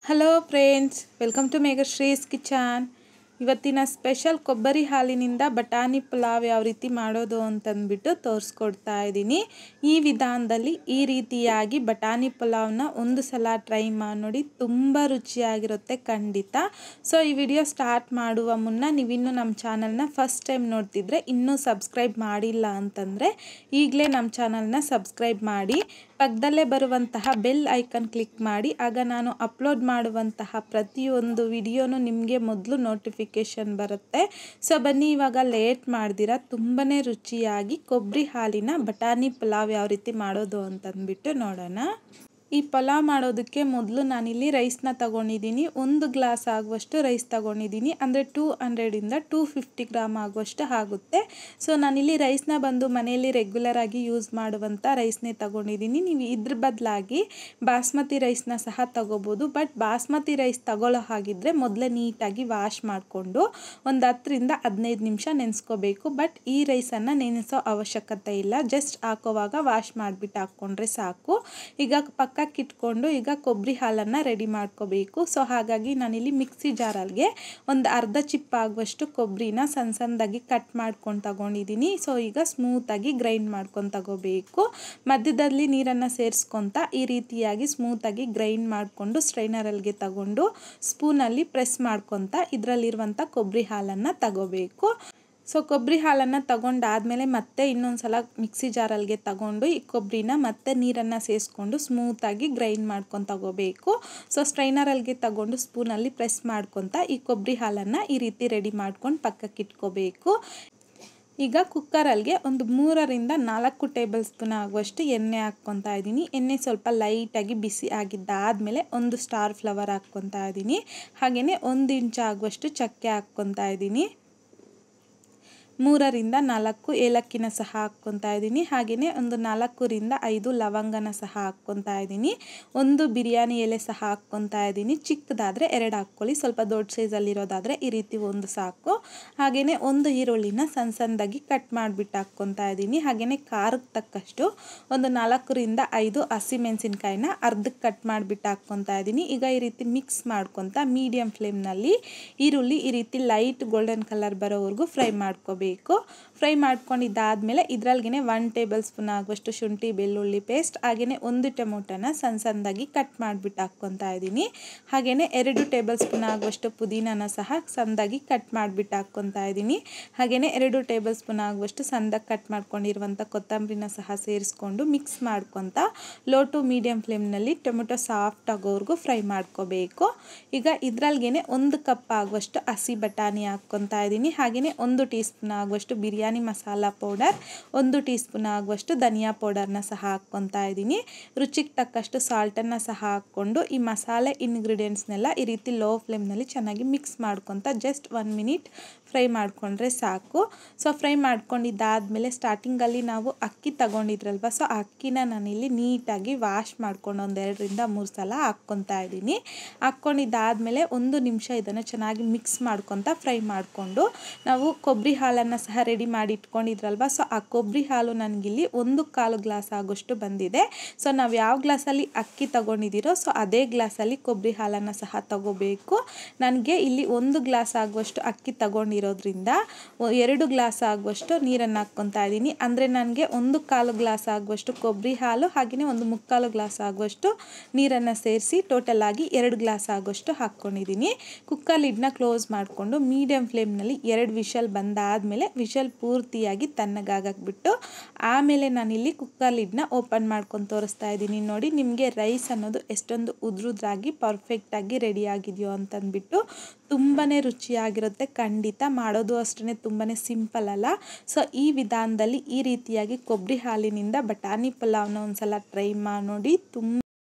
Hello friends, welcome to Meghashree's kitchen. ಇವತ್ತಿನ special ಕೊಬ್ಬರಿ ಹಾಲಿನಿಂದ ಬಟಾಣಿ ಪುಲಾವ್ ಯಾವ ರೀತಿ ಮಾಡೋದು ಅಂತಂದ್ಬಿಟ್ಟು ತೋರಿಸ್ಕೊಡ್ತಾ ಇದ್ದೀನಿ. ಈ ವಿಧಾನದಲ್ಲಿ ಈ ರೀತಿಯಾಗಿ ಬಟಾಣಿ ಪುಲಾವ್ನ ಒಂದು ಸಲ ಟ್ರೈ ಮಾಡಿ ನೋಡಿ, ತುಂಬ ರುಚಿಯಾಗಿರುತ್ತೆ ಖಂಡಿತ. ಸೊ ಈ ವಿಡಿಯೋ ಸ್ಟಾರ್ಟ್ ಮಾಡುವ ಮುನ್ನ ನೀವಿನ್ನೂ ನಮ್ಮ ಚಾನಲ್ನ ಫಸ್ಟ್ ಟೈಮ್ ನೋಡ್ತಿದ್ರೆ ಇನ್ನೂ ಸಬ್ಸ್ಕ್ರೈಬ್ ಮಾಡಿಲ್ಲ ಅಂತಂದರೆ ಈಗಲೇ ನಮ್ಮ ಚಾನಲ್ನ ಸಬ್ಸ್ಕ್ರೈಬ್ ಮಾಡಿ, ಪಕ್ಕದಲ್ಲೇ ಬರುವಂತಹ ಬೆಲ್ ಐಕನ್ ಕ್ಲಿಕ್ ಮಾಡಿ. ಆಗ ನಾನು ಅಪ್ಲೋಡ್ ಮಾಡುವಂತಹ ಪ್ರತಿಯೊಂದು ವಿಡಿಯೋನು ನಿಮಗೆ ಮೊದಲು ನೋಟಿಫಿಕೇಷನ್ ಬರುತ್ತೆ. ಸೊ ಬನ್ನಿ, ಇವಾಗ ಲೇಟ್ ಮಾಡ್ದಿರ ತುಂಬಾ ರುಚಿಯಾಗಿ ಕೊಬ್ಬರಿ ಹಾಲಿನ ಬಟಾಣಿ ಪುಲಾವ್ ಯಾವ ರೀತಿ ಮಾಡೋದು ಅಂತಂದ್ಬಿಟ್ಟು ನೋಡೋಣ. ಈ ಪಲಾವ್ ಮಾಡೋದಕ್ಕೆ ಮೊದಲು ನಾನಿಲ್ಲಿ ರೈಸ್ನ ತಗೊಂಡಿದ್ದೀನಿ. 1 ಗ್ಲಾಸ್ ಆಗುವಷ್ಟು ರೈಸ್ ತಗೊಂಡಿದ್ದೀನಿ, ಅಂದರೆ 200ಇಂದ 250 ಗ್ರಾಮ್ ಆಗುವಷ್ಟು ಆಗುತ್ತೆ. ಸೊ ನಾನಿಲ್ಲಿ ರೈಸ್ನ ಬಂದು ಮನೆಯಲ್ಲಿ ರೆಗ್ಯುಲರ್ ಆಗಿ ಯೂಸ್ ಮಾಡುವಂಥ ರೈಸ್ನೇ ತಗೊಂಡಿದ್ದೀನಿ. ನೀವು ಇದ್ರ ಬದಲಾಗಿ ಬಾಸ್ಮತಿ ರೈಸ್ನ ಸಹ ತಗೋಬೋದು. ಬಟ್ ಬಾಸ್ಮತಿ ರೈಸ್ ತಗೊಳ್ಳೋ ಹಾಗಿದ್ರೆ ಮೊದಲೇ ನೀಟಾಗಿ ವಾಶ್ ಮಾಡಿಕೊಂಡು ಒಂದು 10ರಿಂದ 15 ನಿಮಿಷ ನೆನೆಸ್ಕೋಬೇಕು. ಬಟ್ ಈ ರೈಸನ್ನು ನೆನೆಸೋ ಅವಶ್ಯಕತೆ ಇಲ್ಲ, ಜಸ್ಟ್ ಹಾಕೋವಾಗ ವಾಶ್ ಮಾಡಿಬಿಟ್ಟು ಹಾಕ್ಕೊಂಡ್ರೆ ಸಾಕು. ಈಗ ಪಕ್ಕಕ್ಕಿಟ್ಕೊಂಡು ಈಗ ಕೊಬ್ಬರಿ ಹಾಲನ್ನು ರೆಡಿ ಮಾಡ್ಕೋಬೇಕು. ಸೊ ಹಾಗಾಗಿ ನಾನಿಲ್ಲಿ ಮಿಕ್ಸಿ ಜಾರಲ್ಗೆ ಒಂದು ಅರ್ಧ ಚಿಪ್ ಆಗುವಷ್ಟು ಕೊಬ್ಬರಿನ ಸಣ್ಣದಾಗಿ ಕಟ್ ಮಾಡ್ಕೊಂಡು ತಗೊಂಡಿದ್ದೀನಿ. ಸೊ ಈಗ ಸ್ಮೂತಾಗಿ ಗ್ರೈಂಡ್ ಮಾಡ್ಕೊಂಡು ತಗೋಬೇಕು. ಮಧ್ಯದಲ್ಲಿ ನೀರನ್ನು ಸೇರಿಸ್ಕೊತ ಈ ರೀತಿಯಾಗಿ ಸ್ಮೂತಾಗಿ ಗ್ರೈಂಡ್ ಮಾಡಿಕೊಂಡು ಸ್ಟ್ರೈನರಲ್ಗೆ ತಗೊಂಡು ಸ್ಪೂನಲ್ಲಿ ಪ್ರೆಸ್ ಮಾಡ್ಕೊತ ಇದರಲ್ಲಿರುವಂಥ ಕೊಬ್ಬರಿ ಹಾಲನ್ನು ತಗೋಬೇಕು. ಸೊ ಕೊಬ್ಬರಿ ಹಾಲನ್ನು ತಗೊಂಡಾದಮೇಲೆ ಮತ್ತೆ ಇನ್ನೊಂದು ಸಲ ಮಿಕ್ಸಿ ಜಾರಲ್ಗೆ ತಗೊಂಡು ಈ ಕೊಬ್ಬರಿನ ಮತ್ತೆ ನೀರನ್ನು ಸೇರಿಸ್ಕೊಂಡು ಸ್ಮೂತಾಗಿ ಗ್ರೈಂಡ್ ಮಾಡ್ಕೊಂಡು ತಗೋಬೇಕು. ಸೊ ಸ್ಟ್ರೈನರಲ್ಗೆ ತಗೊಂಡು ಸ್ಪೂನಲ್ಲಿ ಪ್ರೆಸ್ ಮಾಡ್ಕೊತ ಈ ಕೊಬ್ಬರಿ ಹಾಲನ್ನು ಈ ರೀತಿ ರೆಡಿ ಮಾಡ್ಕೊಂಡು ಪಕ್ಕಕ್ಕೆ ಇಟ್ಕೋಬೇಕು. ಈಗ ಕುಕ್ಕರಲ್ಗೆ ಒಂದು 3ರಿಂದ 4 ಟೇಬಲ್ ಸ್ಪೂನ್ ಆಗುವಷ್ಟು ಎಣ್ಣೆ ಹಾಕ್ಕೊತಾ ಇದ್ದೀನಿ. ಎಣ್ಣೆ ಸ್ವಲ್ಪ ಲೈಟಾಗಿ ಬಿಸಿ ಆಗಿದ್ದಾದಮೇಲೆ ಒಂದು ಸ್ಟಾರ್ ಫ್ಲವರ್ ಹಾಕ್ಕೊತಾ ಇದ್ದೀನಿ. ಹಾಗೆಯೇ 1 ಇಂಚ್ ಆಗುವಷ್ಟು ಚಕ್ಕೆ ಹಾಕ್ಕೊತಾ ಇದ್ದೀನಿ. 3ರಿಂದ 4 ಏಲಕ್ಕಿನ ಸಹ ಹಾಕ್ಕೊತಾ ಇದ್ದೀನಿ. ಹಾಗೆಯೇ ಒಂದು 4ರಿಂದ 5 ಲವಂಗನ ಸಹ ಹಾಕ್ಕೊತಾ ಇದ್ದೀನಿ. 1 ಬಿರಿಯಾನಿ ಎಲೆ ಸಹ ಹಾಕ್ಕೊತಾ ಇದ್ದೀನಿ. ಚಿಕ್ಕದಾದರೆ 2 ಹಾಕ್ಕೊಳ್ಳಿ, ಸ್ವಲ್ಪ ದೊಡ್ಡ ಸೈಜಲ್ಲಿರೋದಾದರೆ ಈ ರೀತಿ 1 ಸಾಕು. ಹಾಗೆಯೇ 1 ಈರುಳ್ಳಿನ ಸಣ್ಣದಾಗಿ ಕಟ್ ಮಾಡಿಬಿಟ್ಟು ಹಾಕ್ಕೊತಾ ಇದ್ದೀನಿ. ಹಾಗೆಯೇ ಖಾರಕ್ಕೆ ತಕ್ಕಷ್ಟು ಒಂದು 4ರಿಂದ 5 ಹಸಿಮೆಣಸಿನ್ಕಾಯಿನ ಅರ್ಧಕ್ಕೆ ಕಟ್ ಮಾಡಿಬಿಟ್ಟು ಹಾಕ್ಕೊತಾ ಇದ್ದೀನಿ. ಈಗ ಈ ರೀತಿ ಮಿಕ್ಸ್ ಮಾಡ್ಕೊತ ಮೀಡಿಯಮ್ ಫ್ಲೇಮ್ನಲ್ಲಿ ಈರುಳ್ಳಿ ಈ ರೀತಿ ಲೈಟ್ ಗೋಲ್ಡನ್ ಕಲರ್ ಬರೋವರೆಗೂ ಫ್ರೈ ಮಾಡ್ಕೋಬೇಕು. ಫ್ರೈ ಮಾಡ್ಕೊಂಡಿದ್ದಾದಮೇಲೆ ಇದರಲ್ಗೆ 1 ಟೇಬಲ್ ಸ್ಪೂನ್ ಆಗುವಷ್ಟು ಶುಂಠಿ ಬೆಳ್ಳುಳ್ಳಿ ಪೇಸ್ಟ್, ಹಾಗೆಯೇ 1 ಟೊಮೊಟೊನ ಸಣ್ಣದಾಗಿ ಕಟ್ ಮಾಡಿಬಿಟ್ಟು ಹಾಕ್ಕೊತಾ ಇದ್ದೀನಿ. ಹಾಗೆಯೇ 2 ಟೇಬಲ್ ಸ್ಪೂನ್ ಆಗುವಷ್ಟು ಪುದೀನನ ಸಹ ಸಣ್ಣದಾಗಿ ಕಟ್ ಮಾಡಿಬಿಟ್ಟು ಹಾಕ್ಕೊತಾ ಇದ್ದೀನಿ. ಹಾಗೆಯೇ 2 ಟೇಬಲ್ ಸ್ಪೂನ್ ಆಗುವಷ್ಟು ಸಣ್ಣದಾಗಿ ಕಟ್ ಮಾಡ್ಕೊಂಡಿರುವಂಥ ಕೊತ್ತಂಬರಿನ ಸಹ ಸೇರಿಸ್ಕೊಂಡು ಮಿಕ್ಸ್ ಮಾಡ್ಕೊತ ಲೋ ಟು ಮೀಡಿಯಮ್ ಫ್ಲೇಮ್ನಲ್ಲಿ ಟೊಮೊಟೊ ಸಾಫ್ಟ್ ಆಗೋವರೆಗೂ ಫ್ರೈ ಮಾಡ್ಕೋಬೇಕು. ಈಗ ಇದರಲ್ಗೆ 1 ಕಪ್ ಆಗುವಷ್ಟು ಹಸಿ ಬಟಾಣಿ ಹಾಕ್ಕೊತಾ ಇದ್ದೀನಿ. ಹಾಗೆಯೇ 1 ಟೀ ಸ್ಪೂನ್ ಆಗುವಷ್ಟು biryani masala powder, 1 tea spoon ಆಗುವಷ್ಟು ಧನಿಯಾ ಪೌಡರ್ನ ಸಹ ಹಾಕ್ಕೊತಾ ಇದ್ದೀನಿ. ರುಚಿಗೆ ತಕ್ಕಷ್ಟು ಸಾಲ್ಟನ್ನು ಸಹ ಹಾಕ್ಕೊಂಡು ಈ ಮಸಾಲೆ ಇಂಗ್ರೀಡಿಯೆಂಟ್ಸ್ನೆಲ್ಲ ಈ ರೀತಿ ಲೋ ಫ್ಲೇಮ್ನಲ್ಲಿ ಚೆನ್ನಾಗಿ ಮಿಕ್ಸ್ ಮಾಡ್ಕೊತ ಜಸ್ಟ್ 1 ಮಿನಿಟ್ ಫ್ರೈ ಮಾಡಿಕೊಂಡ್ರೆ ಸಾಕು. ಸೊ ಫ್ರೈ ಮಾಡ್ಕೊಂಡಿದ್ದಾದಮೇಲೆ ಸ್ಟಾರ್ಟಿಂಗಲ್ಲಿ ನಾವು ಅಕ್ಕಿ ತಗೊಂಡಿದ್ರಲ್ವ, ಸೊ ಅಕ್ಕಿನ ನಾನಿಲ್ಲಿ ನೀಟಾಗಿ ವಾಶ್ ಮಾಡ್ಕೊಂಡು ಒಂದು 2ರಿಂದ 3 ಸಲ ಹಾಕ್ಕೊತಾ ಇದ್ದೀನಿ. ಹಾಕ್ಕೊಂಡಿದ್ದಾದಮೇಲೆ 1 ನಿಮಿಷ ಇದನ್ನು ಚೆನ್ನಾಗಿ ಮಿಕ್ಸ್ ಮಾಡ್ಕೊತ ಫ್ರೈ ಮಾಡಿಕೊಂಡು ನಾವು ಕೊಬ್ಬರಿ ಹಾಲನ್ನು ಸಹ ರೆಡಿ ಮಾಡಿ ಇಟ್ಕೊಂಡಿದ್ರಲ್ವ, ಸೊ ಆ ಕೊಬ್ಬರಿ ಹಾಲು ನನಗಿಲ್ಲಿ 1/4 ಗ್ಲಾಸ್ ಆಗೋಷ್ಟು ಬಂದಿದೆ. ಸೊ ನಾವು ಯಾವ ಗ್ಲಾಸಲ್ಲಿ ಅಕ್ಕಿ ತಗೊಂಡಿದ್ದೀರೋ ಸೊ ಅದೇ ಗ್ಲಾಸಲ್ಲಿ ಕೊಬ್ಬರಿ ಹಾಲನ್ನು ಸಹ ತಗೋಬೇಕು. ನನಗೆ ಇಲ್ಲಿ 1 ಗ್ಲಾಸ್ ಆಗುವಷ್ಟು ಅಕ್ಕಿ ತಗೊಂಡಿರೋದ್ರಿಂದ 2 ಗ್ಲಾಸ್ ಆಗುವಷ್ಟು ನೀರನ್ನು ಹಾಕ್ಕೊತಾ ಇದ್ದೀನಿ. ಅಂದರೆ ನನಗೆ 1/4 ಗ್ಲಾಸ್ ಆಗುವಷ್ಟು ಕೊಬ್ಬರಿ ಹಾಲು ಹಾಗೆಯೇ 1/4 ಗ್ಲಾಸ್ ಆಗುವಷ್ಟು ನೀರನ್ನು ಸೇರಿಸಿ ಟೋಟಲ್ ಆಗಿ 2 ಗ್ಲಾಸ್ ಆಗುವಷ್ಟು ಹಾಕ್ಕೊಂಡಿದ್ದೀನಿ. ಕುಕ್ಕರ್ ಲಿಡ್ನ ಕ್ಲೋಸ್ ಮಾಡಿಕೊಂಡು ಮೀಡಿಯಮ್ ಫ್ಲೇಮ್ನಲ್ಲಿ 2 ವಿಷಲ್ ಬಂದಾದಮೇಲೆ ವಿಷಲ್ ಪೂರ್ತಿಯಾಗಿ ತಣ್ಣಗಾಗಬಿಟ್ಟು ಆಮೇಲೆ ನಾನಿಲ್ಲಿ ಕುಕ್ಕರ್ ಲಿಡ್ನ ಓಪನ್ ಮಾಡ್ಕೊಂಡು ತೋರಿಸ್ತಾ ಇದ್ದೀನಿ. ನೋಡಿ, ನಿಮಗೆ ರೈಸ್ ಅನ್ನೋದು ಎಷ್ಟೊಂದು ಉದ್ರುದ್ರಾಗಿ ಪರ್ಫೆಕ್ಟಾಗಿ ರೆಡಿ ಆಗಿದೆಯೋ ಅಂತಂದ್ಬಿಟ್ಟು. ತುಂಬಾ ರುಚಿಯಾಗಿರುತ್ತೆ ಖಂಡಿತ. ಮಾಡೋದು ಅಷ್ಟೇ ತುಂಬಾ ಸಿಂಪಲ್ ಅಲ್ಲ. ಸೊ ಈ ವಿಧಾನದಲ್ಲಿ ಈ ರೀತಿಯಾಗಿ ಕೊಬ್ಬರಿ ಹಾಲಿನಿಂದ ಬಟಾಣಿ ಪುಲಾವ್ನ ಒಂದು ಸಲ ಟ್ರೈ ಮಾಡಿ ನೋಡಿ. ತುಂಬ